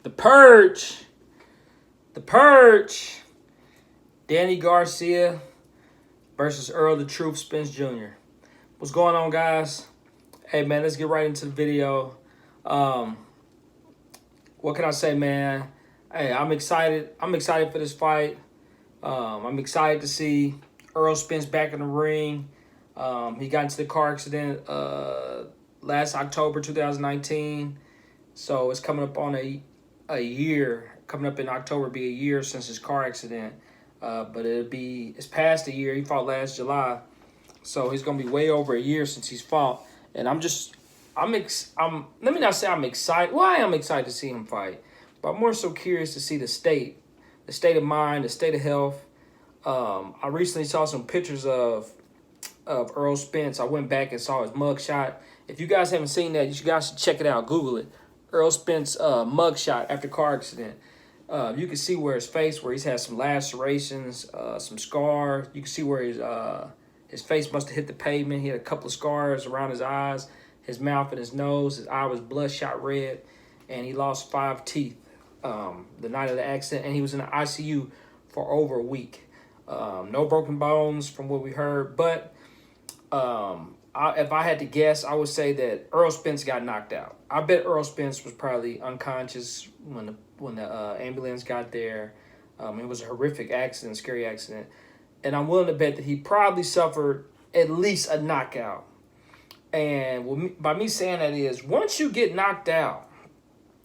The Purge. The Purge. Danny Garcia versus Errol the Truth Spence Jr. What's going on, guys? Hey, man, let's get right into the video. What can I say, man? Hey, I'm excited. I'm excited for this fight. I'm excited to see Errol Spence back in the ring. He got into the car accident last October 2019. So it's coming up on a year. Coming up in October, be a year since his car accident. But it's past a year. He fought last July. So he's gonna be way over a year since he's fought. And let me not say I'm excited. Well, I am excited to see him fight. But I'm more so curious to see the state of mind, the state of health. I recently saw some pictures of Errol Spence. I went back and saw his mugshot. If you guys haven't seen that, you guys should check it out. Google it. Errol Spence mugshot after car accident. You can see where he's had some lacerations, some scars. You can see where his face must have hit the pavement. He had a couple of scars around his eyes, his mouth, and his nose. His eye was bloodshot red, and he lost 5 teeth the night of the accident, and he was in the ICU for over a week. No broken bones from what we heard, but if I had to guess, I would say that Errol Spence got knocked out. I bet Errol Spence was probably unconscious when the ambulance got there. It was a horrific accident, scary accident. And I'm willing to bet that he probably suffered at least a knockout. And by me saying that is, once you get knocked out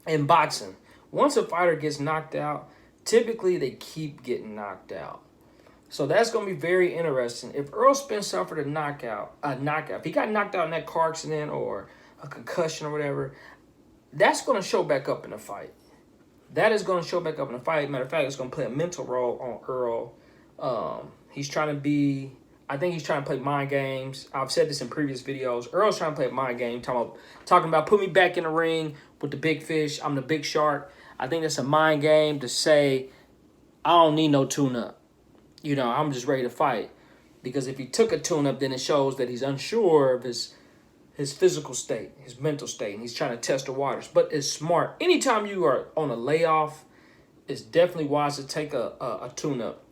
in boxing, once a fighter gets knocked out, typically they keep getting knocked out. So that's going to be very interesting. If Errol Spence suffered a knockout, if he got knocked out in that car accident or a concussion or whatever, that's going to show back up in the fight. That is going to show back up in the fight. Matter of fact, it's going to play a mental role on Errol. I think he's trying to play mind games. I've said this in previous videos. Errol's trying to play a mind game, talking about put me back in the ring with the big fish. I'm the big shark. I think that's a mind game to say, I don't need no tune-up. You know, I'm just ready to fight. Because if he took a tune-up, then it shows that he's unsure of his physical state, his mental state, and he's trying to test the waters. But it's smart. Anytime you are on a layoff, it's definitely wise to take a tune-up.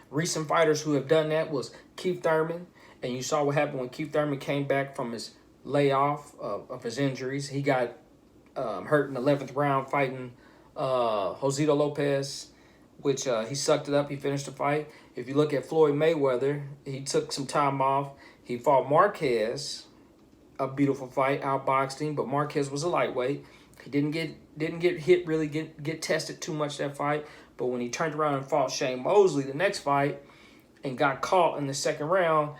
Recent fighters who have done that was Keith Thurman, and you saw what happened when Keith Thurman came back from his layoff of his injuries. He got hurt in the 11th round fighting Josito Lopez, which he sucked it up. He finished the fight. If you look at Floyd Mayweather, he took some time off. He fought Marquez, a beautiful fight, outboxed him, but Marquez was a lightweight. He didn't get hit, really get tested too much that fight. But when he turned around and fought Shane Mosley the next fight and got caught in the second round,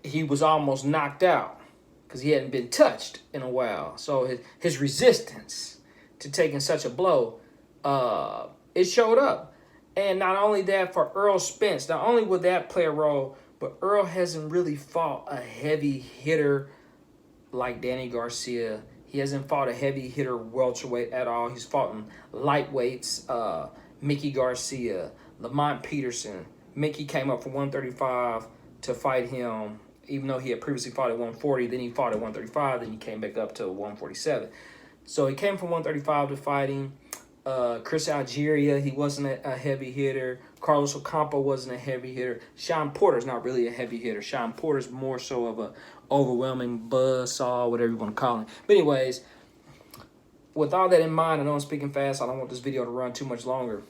he was almost knocked out because he hadn't been touched in a while. So his resistance to taking such a blow, it showed up. And not only that, for Errol Spence, not only would that play a role, but Errol hasn't really fought a heavy hitter like Danny Garcia. He hasn't fought a heavy hitter welterweight at all. He's fought in lightweights, Mickey Garcia, Lamont Peterson. Mickey came up from 135 to fight him, even though he had previously fought at 140. Then he fought at 135. Then he came back up to 147. So he came from 135 to fighting. Chris Algeria, he wasn't a heavy hitter. Carlos Ocampo wasn't a heavy hitter. Sean Porter's not really a heavy hitter. Sean Porter's more so of a overwhelming buzzsaw, whatever you want to call him. But anyways, with all that in mind, I know I'm speaking fast. I don't want this video to run too much longer.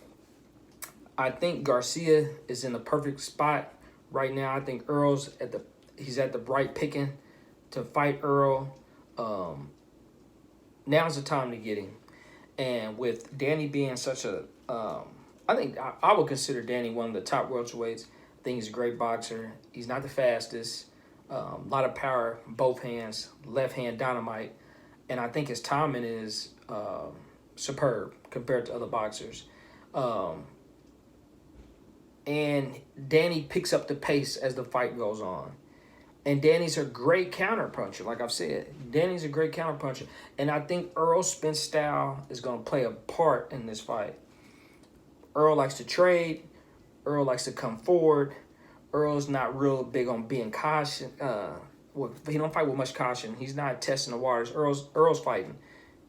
I think Garcia is in the perfect spot right now. I think Errol's he's at the right picking to fight Errol. Now's the time to get him. And with Danny being such a, I think I would consider Danny one of the top welterweights. I think he's a great boxer. He's not the fastest. A lot of power, both hands, left hand dynamite. And I think his timing is superb compared to other boxers. And Danny picks up the pace as the fight goes on. And Danny's a great counterpuncher, like I've said. Danny's a great counterpuncher. And I think Errol Spence's style is going to play a part in this fight. Errol likes to trade. Errol likes to come forward. Errol's not real big on being cautious. He don't fight with much caution. He's not testing the waters. Errol's fighting,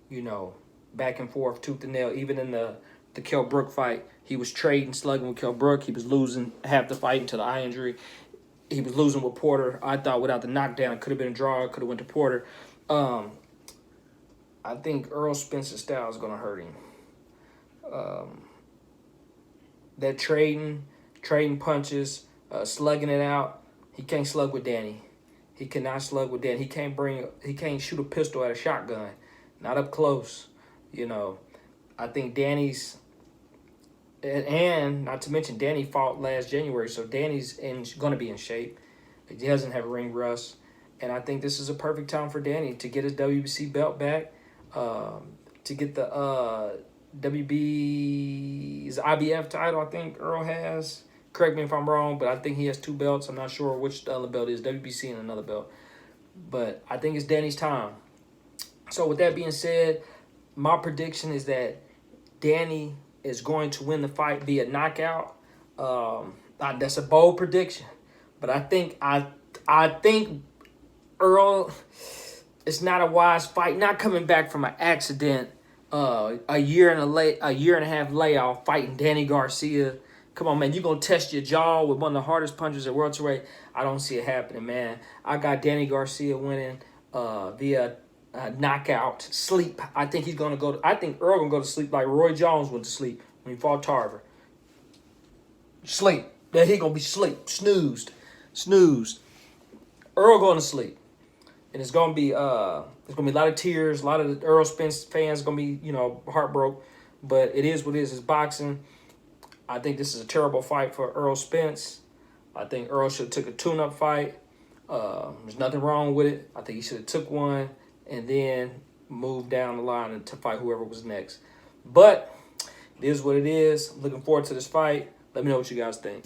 you know, back and forth, tooth and nail. Even in the Kell Brook fight, he was trading, slugging with Kell Brook. He was losing half the fight until the eye injury. He was losing with Porter. I thought without the knockdown, it could have been a draw. It could have went to Porter. I think Errol Spence's style is going to hurt him. That trading punches, slugging it out, he can't slug with Danny. He cannot slug with Danny. He can't shoot a pistol at a shotgun. Not up close. You know, I think Danny's, and not to mention Danny fought last January, so Danny's going to be in shape. He doesn't have ring rust. And I think this is a perfect time for Danny to get his WBC belt back, to get the WB's IBF title. I think Earl has. Correct me if I'm wrong, but I think he has 2 belts. I'm not sure which the other belt is, WBC and another belt. But I think it's Danny's time. So with that being said, my prediction is that Danny is going to win the fight via knockout. That's a bold prediction, but I think Earl, it's not a wise fight. Not coming back from an accident, a year and a half layoff, fighting Danny Garcia. Come on, man, you gonna test your jaw with one of the hardest punches at welterweight? I don't see it happening, man. I got Danny Garcia winning via knockout, sleep. I think I think Earl gonna go to sleep like Roy Jones went to sleep when he fought Tarver. Sleep. That he gonna be sleep. Snoozed. Earl going to sleep. And it's gonna be a lot of tears, a lot of the Errol Spence fans gonna be, heartbroken. But it is what it is. It's boxing. I think this is a terrible fight for Errol Spence. I think Earl should have took a tune-up fight. There's nothing wrong with it. I think he should have took one and then moved down the line and to fight whoever was next. But it is what it is. Looking forward to this fight. Let me know what you guys think.